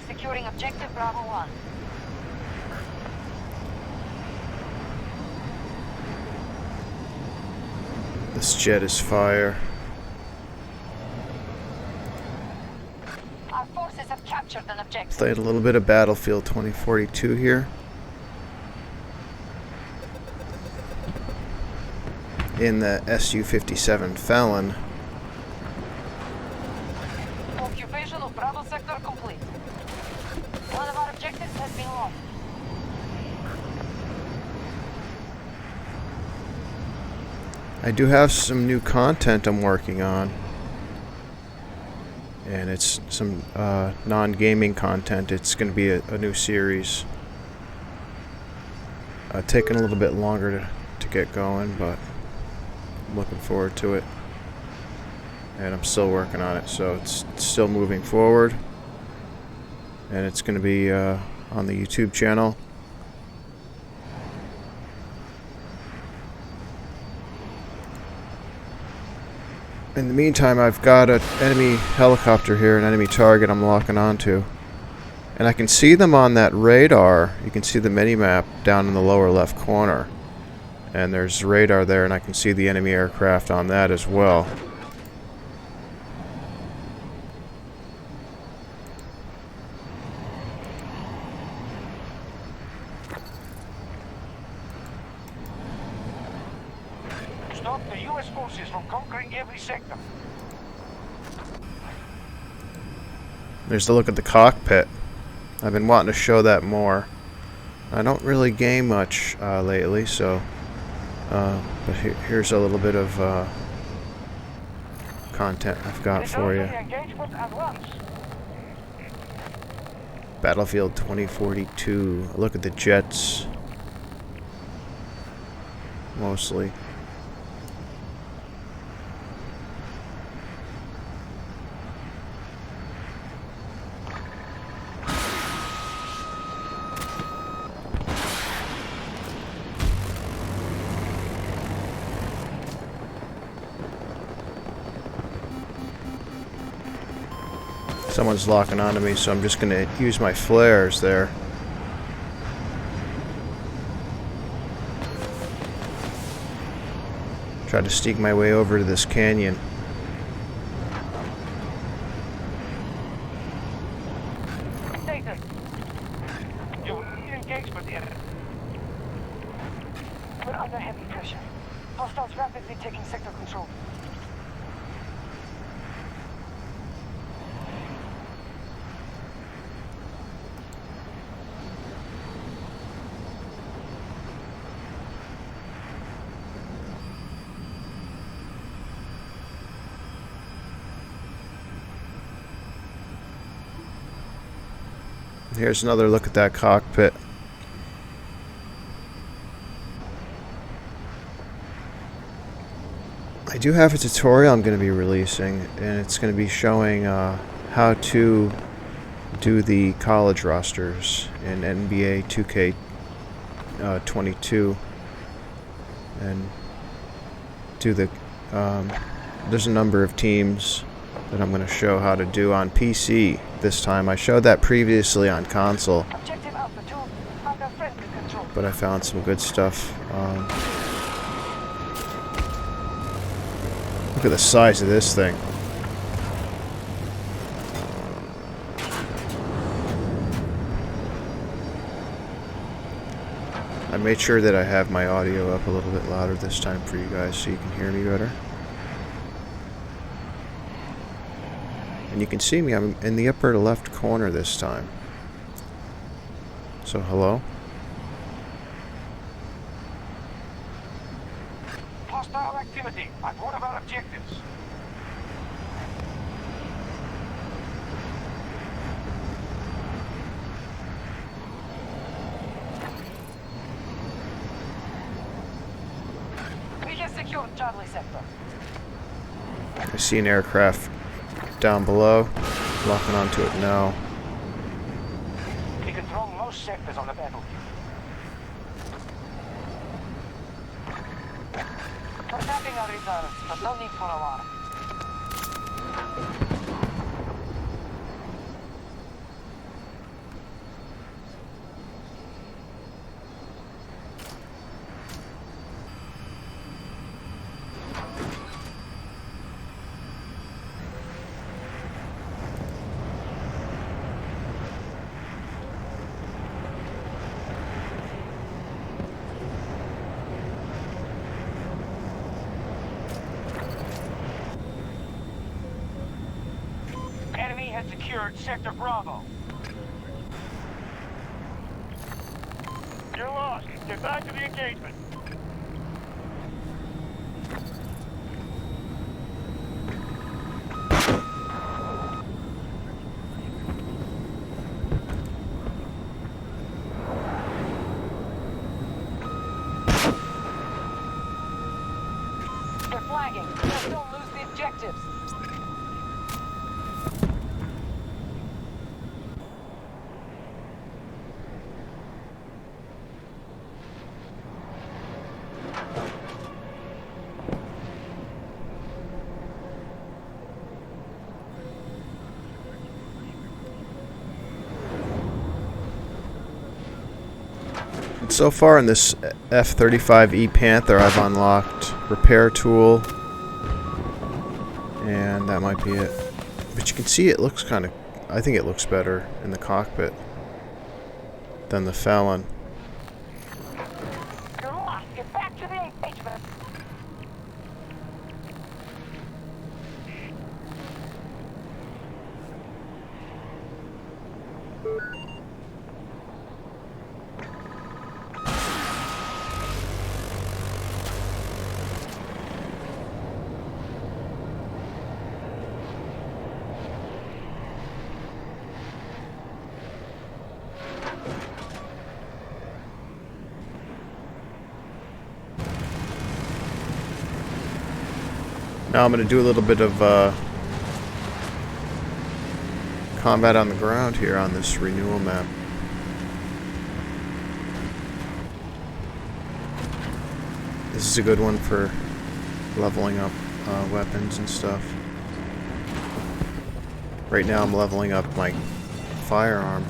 Securing objective Bravo 1. This jet is fire. Our forces have captured an objective. Played a little bit of Battlefield 2042 here. In the Su-57 Felon. Occupation of Bravo sector complete. One of our objectives has been lost. I do have some new content I'm working on. And it's some non-gaming content. It's going to be a new series. Taking a little bit longer to get going, but I'm looking forward to it. And I'm still working on it, so it's still moving forward. And it's going to be on the YouTube channel. In the meantime, I've got an enemy helicopter here, an enemy target I'm locking onto. And I can see them on that radar. You can see the mini-map down in the lower left corner. And there's radar there, and I can see the enemy aircraft on that as well. Stop the U.S. forces from conquering every sector. There's the look at the cockpit. I've been wanting to show that more. I don't really game much lately, so but here's a little bit of content I've got for you. Battlefield 2042. Look at the jets. Mostly. Someone's locking onto me, so I'm just going to use my flares there. Try to sneak my way over to this canyon. Status. You engage with the enemy. We're under heavy pressure. Hostiles rapidly taking sector control. Here's another look at that cockpit. I do have a tutorial I'm going to be releasing, and it's going to be showing how to do the college rosters in NBA 2K22 and do the there's a number of teams that I'm going to show how to do on PC this time. I showed that previously on console, but I found some good stuff. Look at the size of this thing. I made sure that I have my audio up a little bit louder this time for you guys so you can hear me better. And you can see me, I'm in the upper left corner this time. So, hello? Hostile activity at one of our objectives. We have secured Charlie sector. I see an aircraft down below. Locking onto it now. We control most sectors on the battlefield. We're tapping our reserves, but no need for alarm. secured Sector Bravo. You're lost. Get back to the engagement. They're flagging. Just don't lose the objectives. So far in this F-35E Panther, I've unlocked repair tool, and that might be it. But you can see it looks kind of, I think it looks better in the cockpit than the Felon. You're lost. Get back to the engagement. Now I'm going to do a little bit of combat on the ground here on this Renewal map. This is a good one for leveling up weapons and stuff. Right now I'm leveling up my firearm.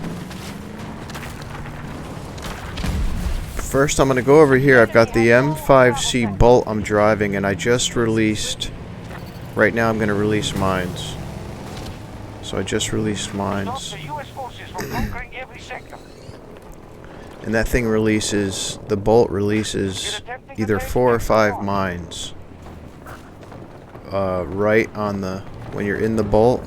First I'm going to go over here. I've got the M5C Bolt I'm driving, and I just released... Right now I'm going to release mines. So I just released mines. The U.S. forces from conquering every sector. And that thing releases, the Bolt releases either 4 or 5 mines. Right on the, when you're in the Bolt,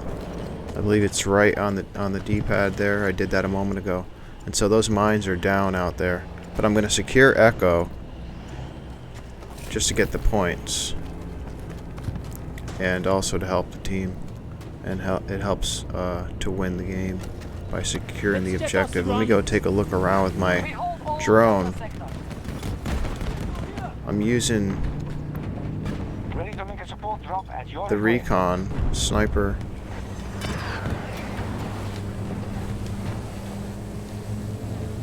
I believe it's right on the D-pad there. I did that a moment ago. And so those mines are down out there. But I'm going to secure Echo just to get the points. And also to help the team. And it helps to win the game by securing the objective. Let me go take a look around with my drone. I'm using Ready to make a support drop at your the Recon sniper.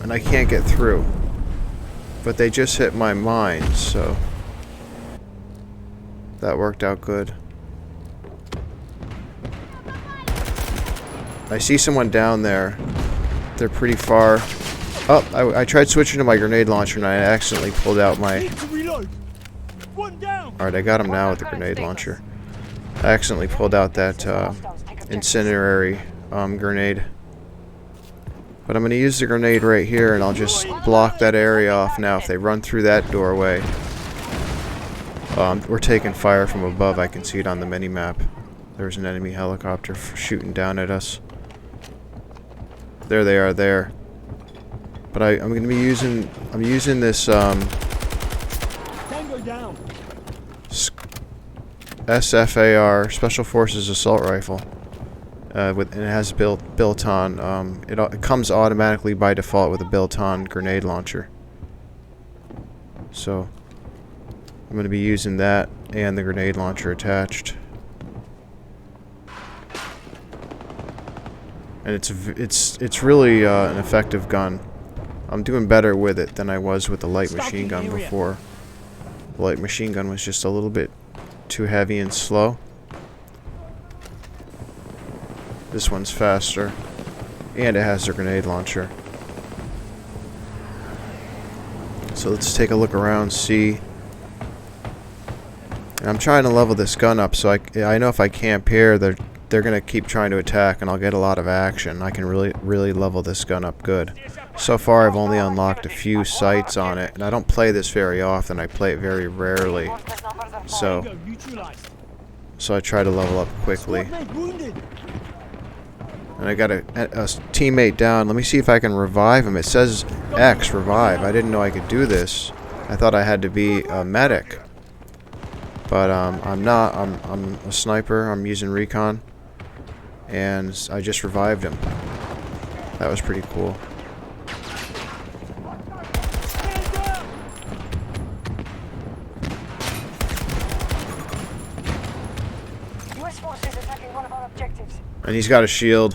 And I can't get through. But they just hit my mines, so that worked out good. I see someone down there. They're pretty far. Oh, I tried switching to my grenade launcher and I accidentally pulled out my... Alright, I got him now with the grenade launcher. I accidentally pulled out that incendiary grenade. But I'm going to use the grenade right here, and I'll just block that area off now. If they run through that doorway, we're taking fire from above. I can see it on the mini-map. There's an enemy helicopter shooting down at us. There they are there. But I'm going to be using... I'm using this SFAR Special Forces Assault Rifle. And it has built-on. It comes automatically by default with a built-on grenade launcher. So I'm going to be using that and the grenade launcher attached. And it's really an effective gun. I'm doing better with it than I was with the light machine gun before. The light machine gun was just a little bit too heavy and slow. This one's faster, and it has a grenade launcher. So let's take a look around, see. And I'm trying to level this gun up, so I know if I camp here, they're gonna keep trying to attack, and I'll get a lot of action. I can really level this gun up good. So far, I've only unlocked a few sights on it, and I don't play this very often. I play it very rarely, so I try to level up quickly. And I got a teammate down. Let me see if I can revive him. It says X, revive. I didn't know I could do this. I thought I had to be a medic. But I'm not. I'm a sniper. I'm using Recon. And I just revived him. That was pretty cool. US forces attacking one of our objectives. And he's got a shield.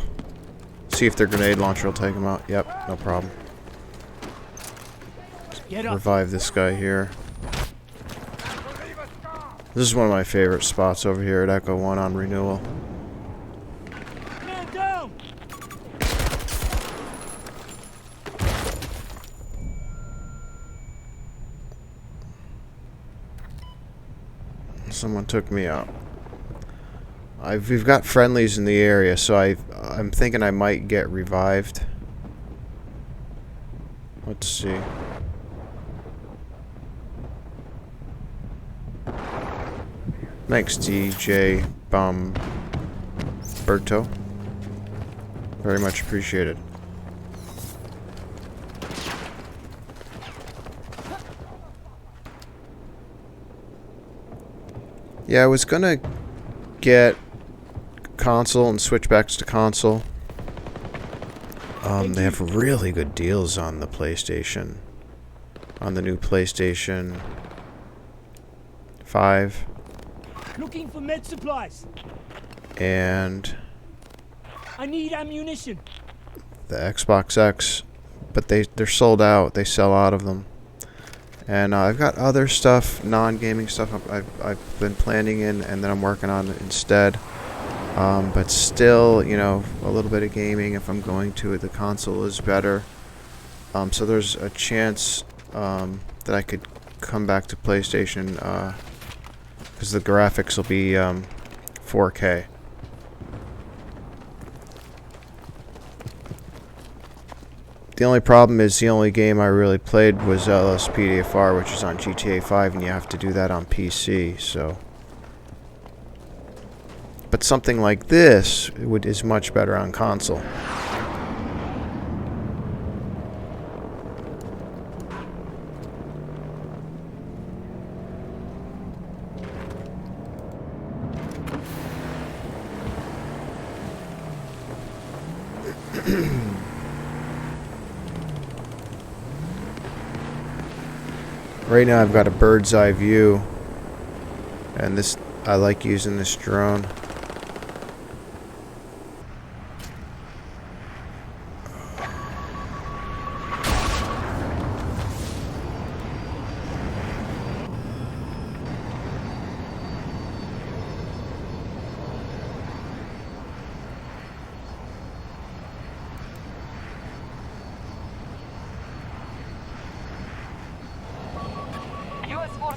See if their grenade launcher will take him out. Yep, no problem. Revive this guy here. This is one of my favorite spots over here at Echo 1 on Renewal. Man down! Someone took me out. We've got friendlies in the area, so I'm thinking I might get revived. Let's see. Thanks, DJ Berto. Very much appreciated. Yeah, I was gonna get console and switchbacks to console. They have really good deals on the PlayStation. On the new PlayStation 5. Looking for med supplies. And I need ammunition. the Xbox X, but they're sold out. They sell out of them. And I've got other stuff, non-gaming stuff I've been planning in, and then I'm working on it instead. But still, you know, a little bit of gaming if I'm going to it. The console is better. So there's a chance that I could come back to PlayStation because the graphics will be 4K. The only problem is the only game I really played was LSPDFR, which is on GTA 5, and you have to do that on PC, so... But something like this is much better on console. Right now I've got a bird's eye view, and this I like using this drone.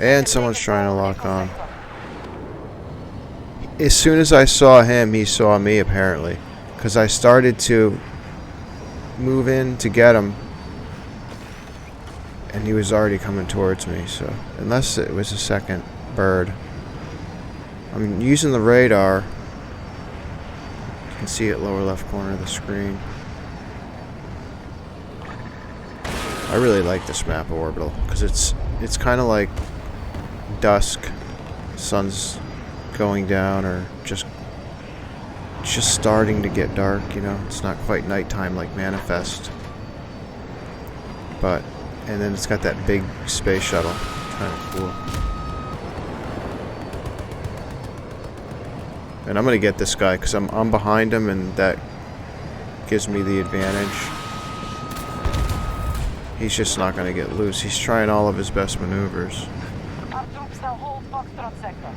And someone's trying to lock on. As soon as I saw him, he saw me, apparently. Because I started to move in to get him. And he was already coming towards me, so... Unless it was a second bird. I'm using the radar. You can see it lower left corner of the screen. I really like this map of Orbital. Because it's kind of like... dusk, sun's going down, or just starting to get dark, you know. It's not quite nighttime like Manifest, but and then it's got that big space shuttle, kind of cool. And I'm gonna get this guy because I'm behind him, and that gives me the advantage. He's just not gonna get loose. He's trying all of his best maneuvers. Our troops now hold Foxtrot sector.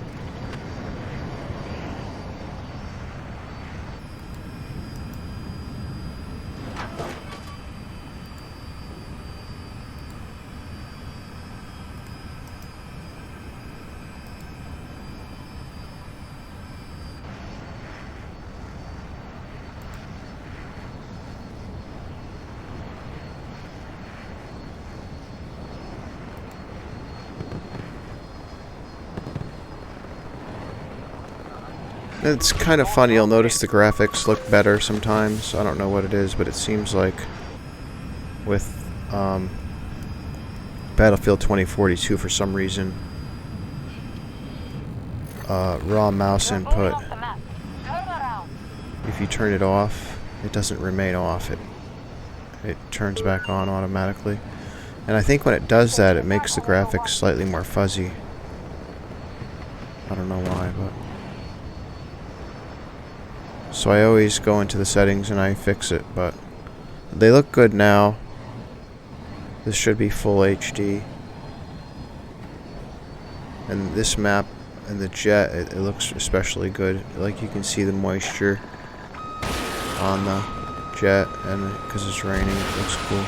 It's kind of funny, you'll notice the graphics look better sometimes. I don't know what it is, but it seems like with Battlefield 2042 for some reason, raw mouse input, if you turn it off, it doesn't remain off. It turns back on automatically. And I think when it does that, it makes the graphics slightly more fuzzy. I don't know why, but... So I always go into the settings and I fix it, but they look good now. This should be full HD. And this map and the jet, it looks especially good. Like you can see the moisture on the jet, and because it's raining, it looks cool.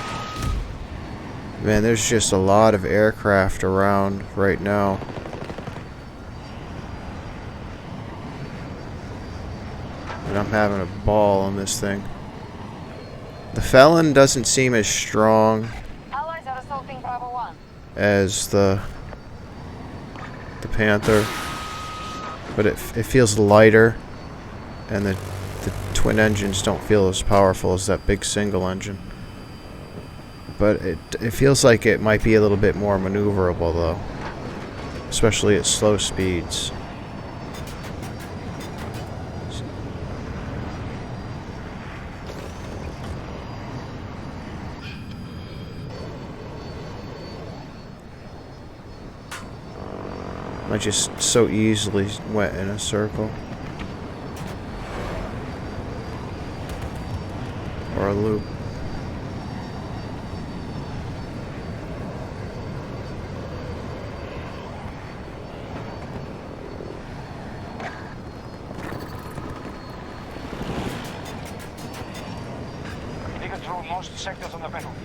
Man, there's just a lot of aircraft around right now. And I'm having a ball on this thing. The Felon doesn't seem as strong as the Panther, but it feels lighter, and the twin engines don't feel as powerful as that big single engine. But it feels like it might be a little bit more maneuverable though, especially at slow speeds. I just so easily went in a circle. Or a loop. They control most sectors on the battlefield.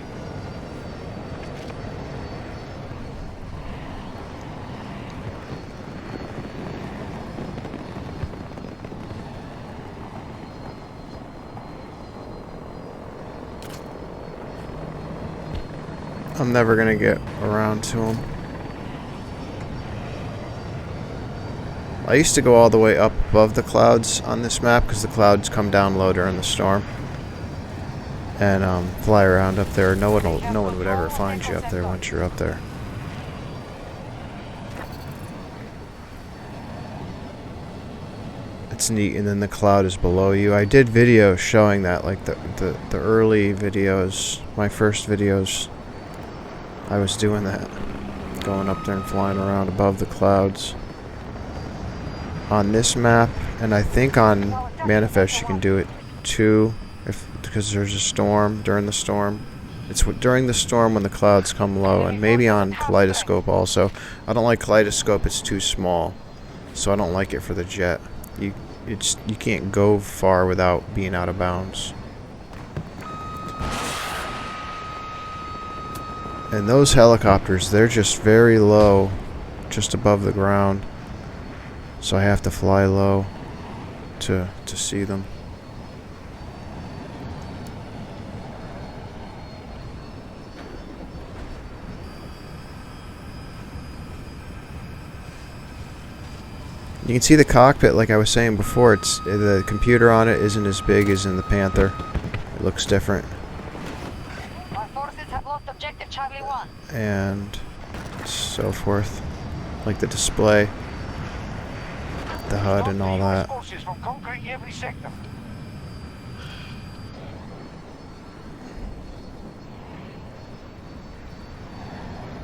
I'm never gonna get around to them. I used to go all the way up above the clouds on this map because the clouds come down low during the storm, and fly around up there. No one would ever find you up there once you're up there. It's neat, and then the cloud is below you. I did videos showing that, like the early videos, my first videos. I was doing that, going up there and flying around above the clouds. On this map, and I think on Manifest you can do it too, because there's a storm during the storm. It's during the storm when the clouds come low, and maybe on Kaleidoscope also. I don't like Kaleidoscope; it's too small, so I don't like it for the jet. You can't go far without being out of bounds. And those helicopters, they're just very low, just above the ground. So I have to fly low to see them. You can see the cockpit, like I was saying before, the computer on it isn't as big as in the Panther. It looks different. Objective Charlie 1. And so forth, like the display, the HUD, and all that.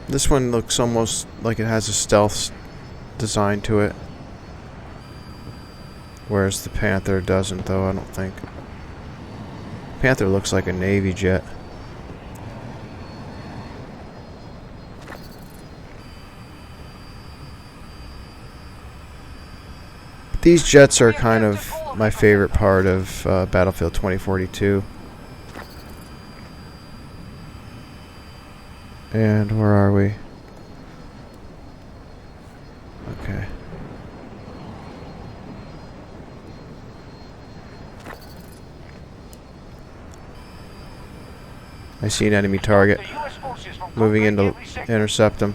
This one looks almost like it has a stealth design to it, whereas the Panther doesn't, though. I don't think. Panther looks like a Navy jet. These jets are kind of my favorite part of Battlefield 2042. And where are we? Okay. I see an enemy target. Moving in to intercept him.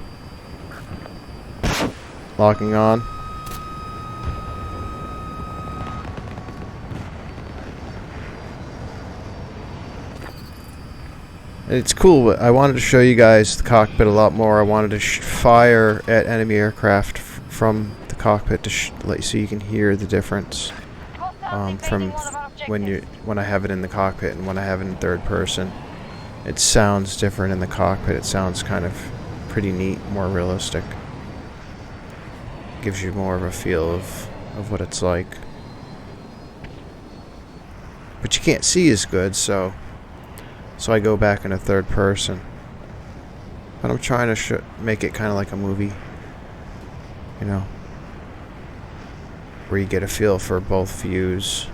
And it's cool. I wanted to show you guys the cockpit a lot more. I wanted to fire at enemy aircraft from the cockpit to so you can hear the difference from when I have it in the cockpit and when I have it in third person. It sounds different in the cockpit. It sounds kind of pretty neat, more realistic. Gives you more of a feel of what it's like. But you can't see as good, so I go back into third person. But I'm trying to make it kind of like a movie, you know, where you get a feel for both views.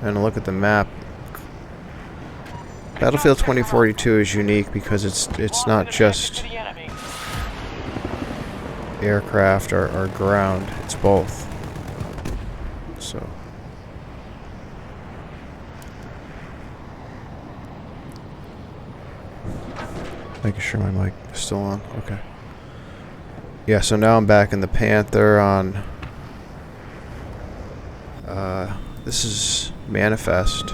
And look at the map. Battlefield 2042 is unique because it's not just aircraft or ground, it's both. So making sure my mic is still on. Okay. Yeah, so now I'm back in the Panther on this is Manifest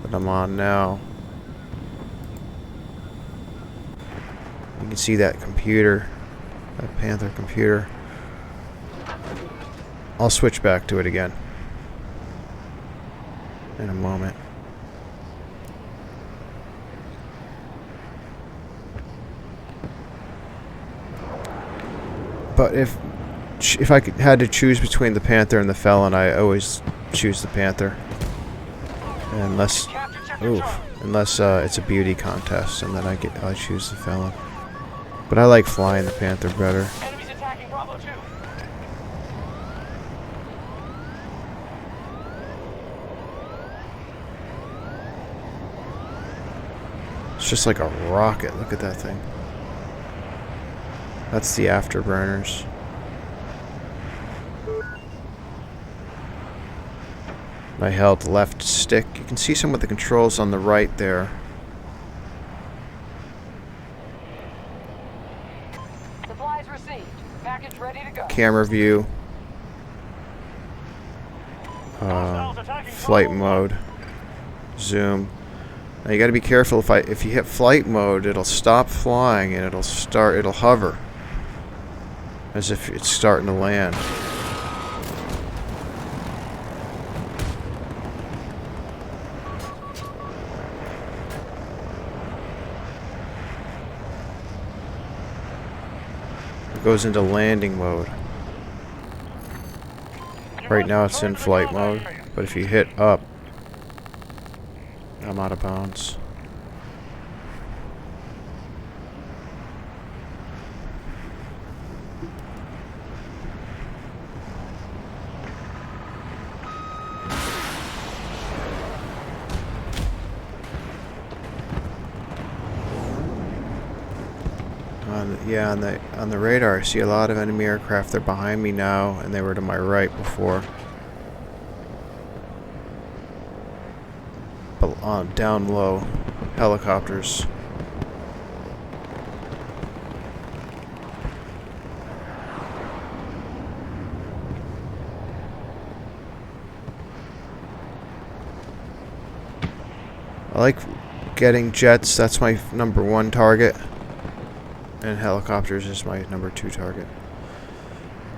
that I'm on now. You can see that computer, that Panther computer. I'll switch back to it again in a moment. But if I had to choose between the Panther and the Felon, I always choose the Panther. Unless it's a beauty contest, and then I choose the Felon. But I like flying the Panther better. Enemies attacking Bravo 2. It's just like a rocket. Look at that thing. That's the afterburners. I held left stick. You can see some of the controls on the right there. Supplies received. Package ready to go. Camera view. Flight mode. Zoom. Now you got to be careful. If you hit flight mode, it'll stop flying and it'll hover as if it's starting to land. It goes into landing mode. Right now it's in flight mode, but if you hit up, I'm out of bounds. On the radar, I see a lot of enemy aircraft. They're behind me now, and they were to my right before. But down low, helicopters. I like getting jets. That's my #1 target. And helicopters is my #2 target.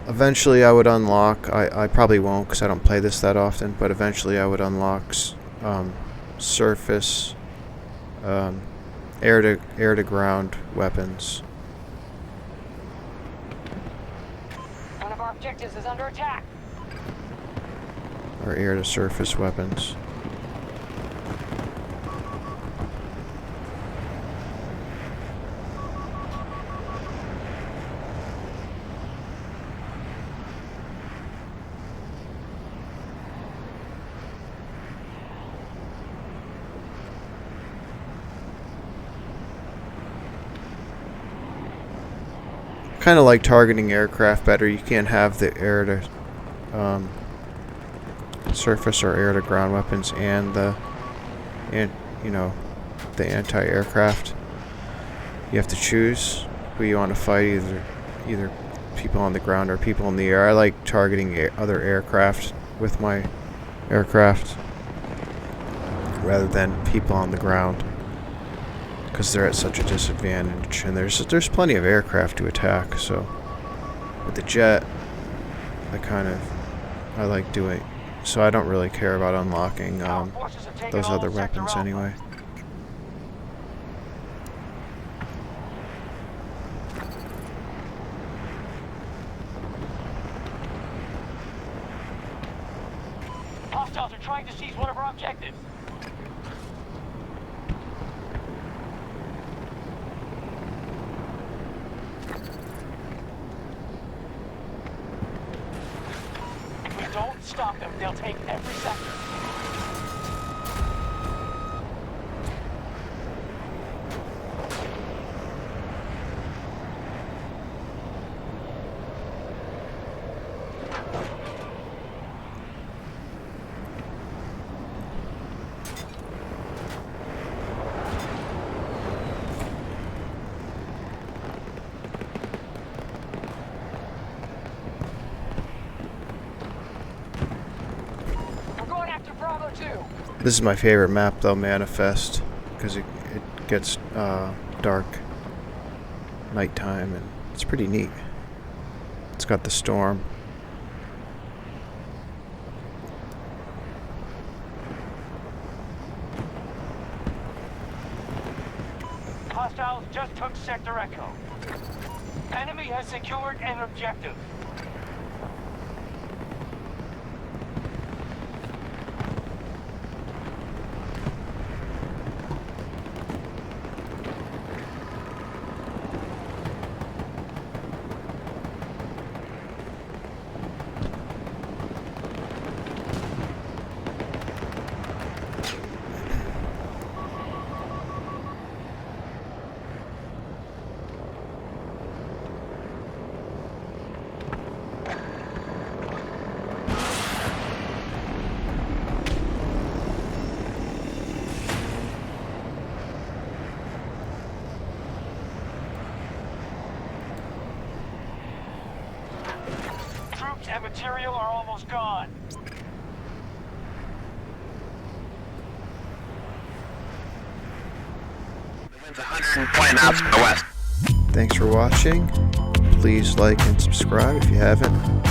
Eventually I would unlock, I probably won't because I don't play this that often, but eventually I would unlock surface, air to ground weapons. One of our objectives is under attack. Or air to surface weapons. Kind of like targeting aircraft better. You can't have the air to surface or air to ground weapons and the anti-aircraft. You have to choose who you want to fight, either people on the ground or people in the air. I like targeting other aircraft with my aircraft rather than people on the ground, because they're at such a disadvantage, and there's plenty of aircraft to attack. So with the jet, I like doing, so I don't really care about unlocking those other weapons anyway. Hostiles are trying to seize one of our objectives. If we don't stop them, they'll take every sector. This is my favorite map though, Manifest, because it gets dark, nighttime, and it's pretty neat. It's got the storm. Hostiles just took Sector Echo. Enemy has secured an objective. And material are almost gone. The wind's 120 knots to the west. Thanks for watching. Please like and subscribe if you haven't.